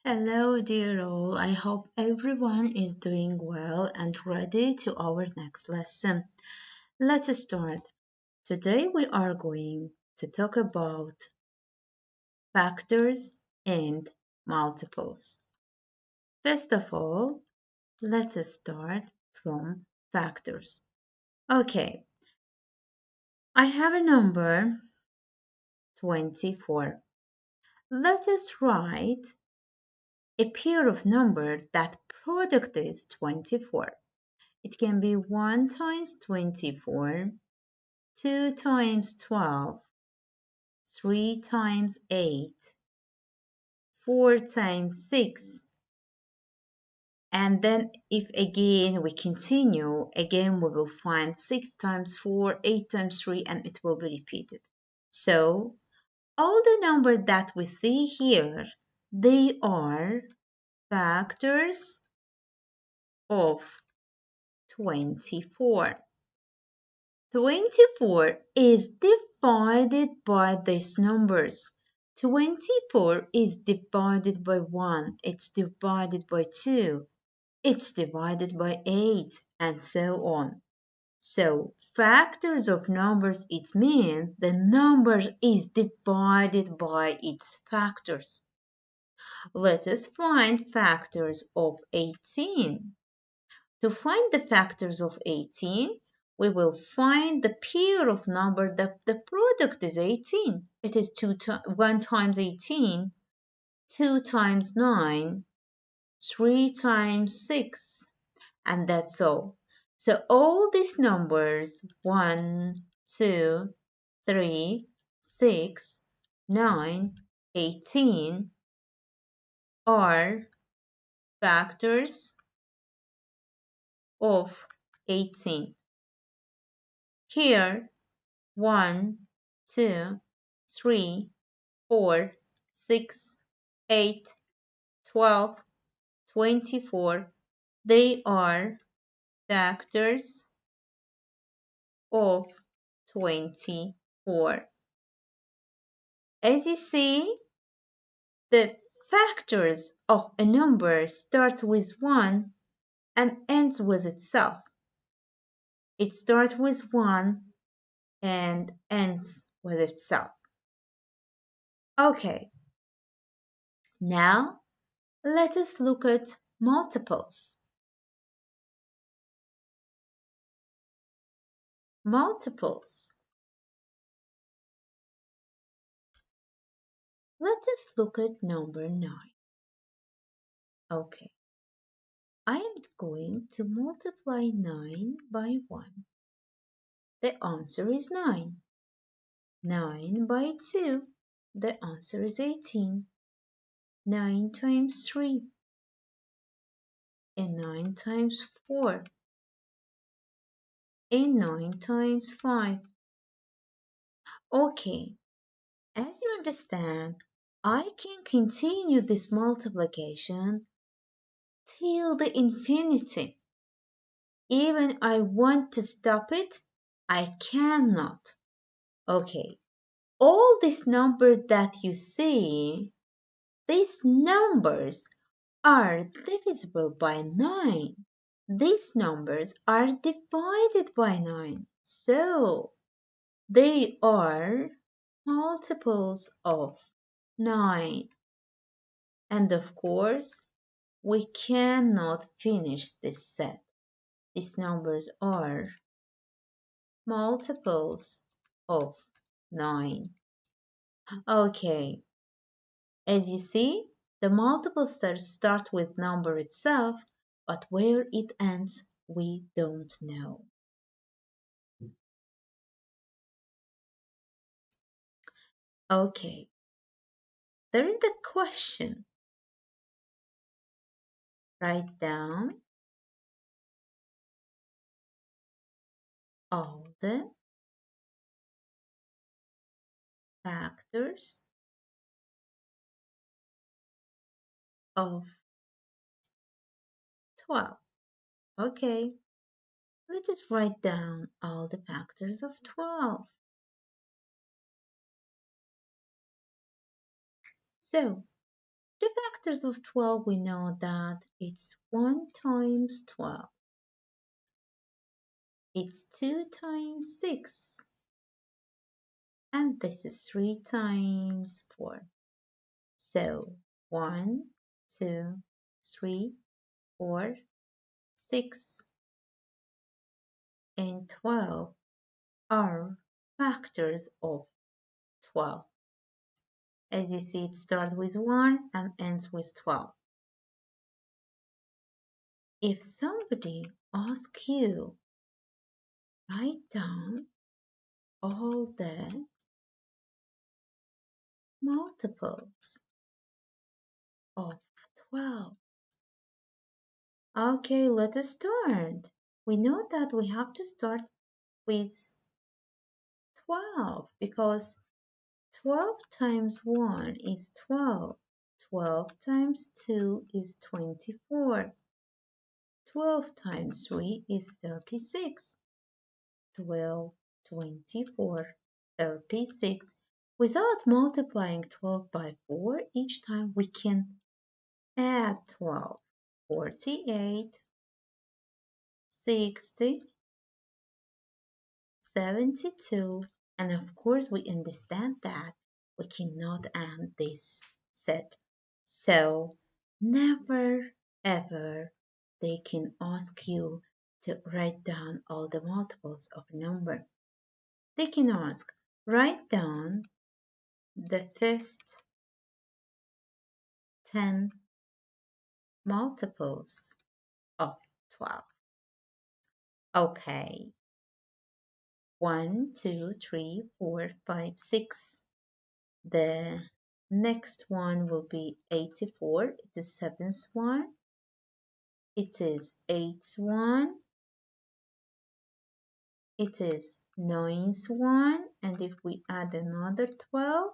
Hello, dear all. I hope everyone is doing well and ready to our next lesson. Let's start. Today we are going to talk about factors and multiples. First of all, let us start from factors. Okay, I have a number 24. Let us write a pair of numbers that product is 24. It can be 1 times 24, 2 times 12, 3 times 8, 4 times 6. And then if again we continue, again we will find 6 times 4, 8 times 3, and it will be repeated. So all the numbers that we see here, they are factors of 24. 24 is divided by these numbers. 24 is divided by 1, it's divided by 2, it's divided by 8, and so on. So, factors of numbers, it means the number is divided by its factors. Let us find factors of 18. To find the factors of 18, we will find the pair of number that the product is 18. It is 1 times 18, 2 times 9, 3 times 6, and that's all. So all these numbers 1, 2, 3, 6, 9, 18 are factors of 18. Here 1, 2, 3, 4, 6, 8, 12, 24. They are factors of 24. As you see, the factors of a number start with 1 and ends with itself. It starts with 1 and ends with itself. Okay, now let us look at multiples. Multiples. Let us look at number 9. Okay, I am going to multiply 9 by 1. The answer is 9. 9 by 2. The answer is 18. 9 times 3. And 9 times 4. And 9 times 5. Okay, as you understand, I can continue this multiplication till the infinity. Even I want to stop it, I cannot. Okay, all these numbers that you see, these numbers are divisible by 9. These numbers are divided by 9. So, they are multiples of 9. And of course, we cannot finish this set. These numbers are multiples of 9. Okay, as you see, the multiples start with number itself, but where it ends, we don't know. Okay, there is a question. Write down all the factors of 12. Okay, let us write down all the factors of 12. So, do The factors of 12, we know that it's 1 times 12. It's 2 times 6. And this is 3 times 4. So 1, 2, 3, 4, 6, and 12 are factors of 12. As you see, it starts with 1 and ends with 12. If somebody asks you, write down all the multiples of 12. Okay, let us start. We know that we have to start with 12 because 12 times 1 is 12. 12 times 2 is 24. 12 times 3 is 36. 12, 24, 36. Without multiplying 12 by 4 each time, we can add 12. 48, 60, 72, and of course we understand that we cannot end this set. So never ever they can ask you to write down all the multiples of a number. They can ask, write down the first 10 multiples of 12. Okay. 1, 2, 3, 4, 5, 6. The next one will be 84. It is the seventh one. It is eighth one. It is ninth one. And if we add another 12,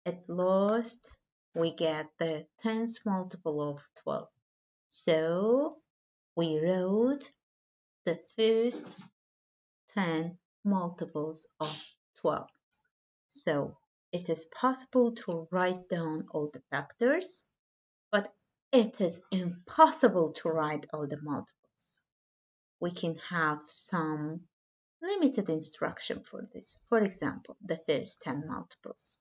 at last we get the 10th multiple of 12. So we wrote the first 10 multiples of 12. So it is possible to write down all the factors, but it is impossible to write all the multiples. We can have some limited instruction for this. For example, the first 10 multiples.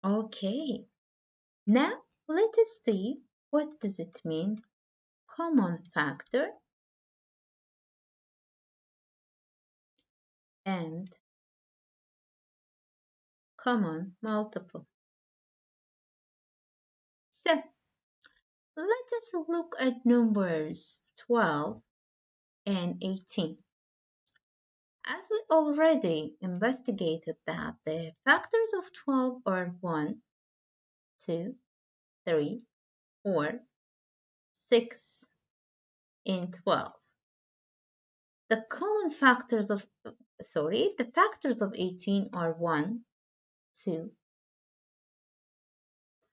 Okay, now let us see what does it mean common factor and common multiple. So let us look at numbers 12 and 18. As we already investigated that the factors of 12 are 1, 2, 3, 4, 6, and 12. The factors of 18 are 1, 2,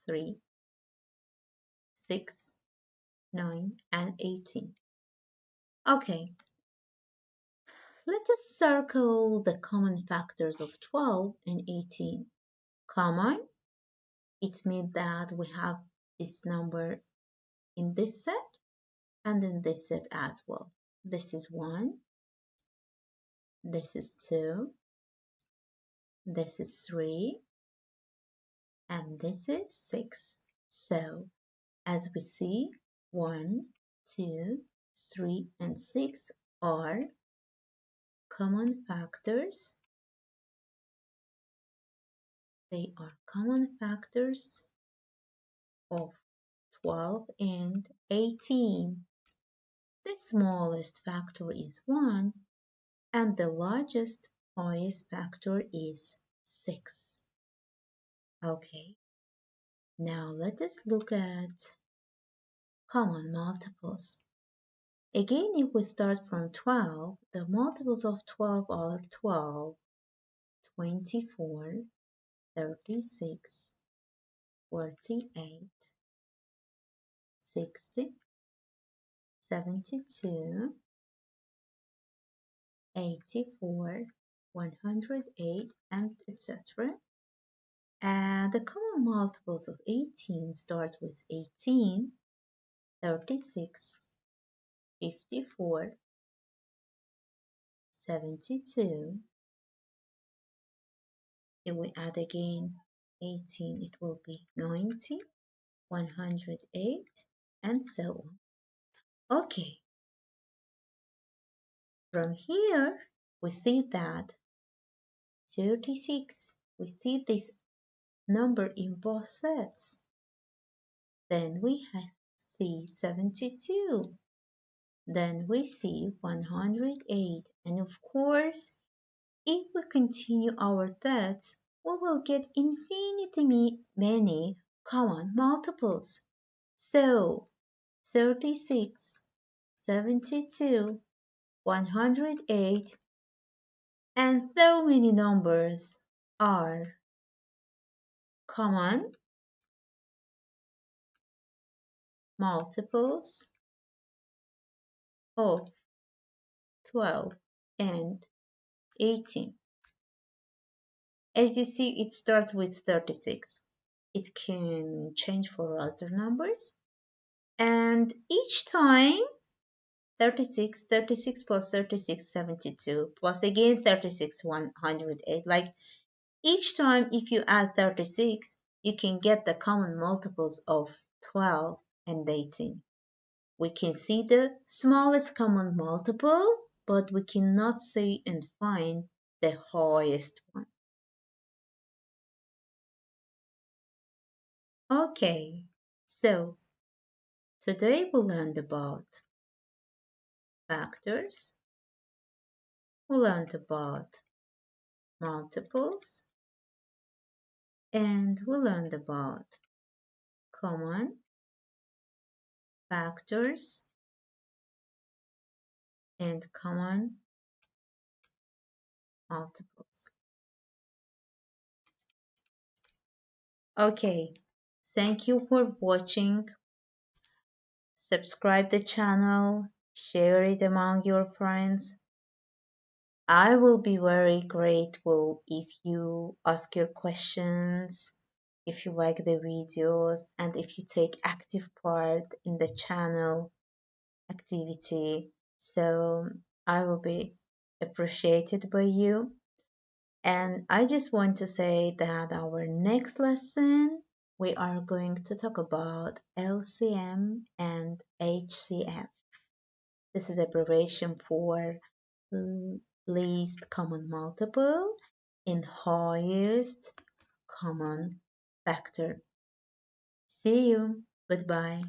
3, 6, 9, and 18. Okay, let us circle the common factors of 12 and 18. Common, it means that we have this number in this set and in this set as well. This is 1, this is 2, this is 3, and this is 6. So as we see, 1, 2, 3, and 6 are common factors. They are common factors of 12 and 18. The smallest factor is 1 and the largest highest factor is 6. Okay, now let us look at common multiples. Again, if we start from 12, the multiples of 12 are 12, 24, 36, 48, 60, 72, 84, 108, and etc. And the common multiples of 18 start with 18, 36, 54, 72. If we add again 18, it will be 90, 108, and so on. Okay, from here we see that 36, we see this number in both sets. Then we see 72. Then we see 108. And of course, if we continue our sets, we will get infinitely many common multiples. So 36, 72, 108, and so many numbers are common multiples of 12 and 18. As you see, it starts with 36. It can change for other numbers. And each time 36, 36 plus 36, 72, plus again 36, 108. Like each time if you add 36, you can get the common multiples of 12 and 18. We can see the smallest common multiple, but we cannot see and find the highest one. Okay, so today we learned about factors, we learned about multiples, and we learned about common factors and common multiples. Okay, thank you for watching. Subscribe the channel, share it among your friends. I will be very grateful if you ask your questions, if you like the videos, and if you take active part in the channel activity. So I will be appreciated by you. And I just want to say that our next lesson, we are going to talk about LCM and HCF. This is abbreviation for least common multiple and highest common factor. See you. Goodbye.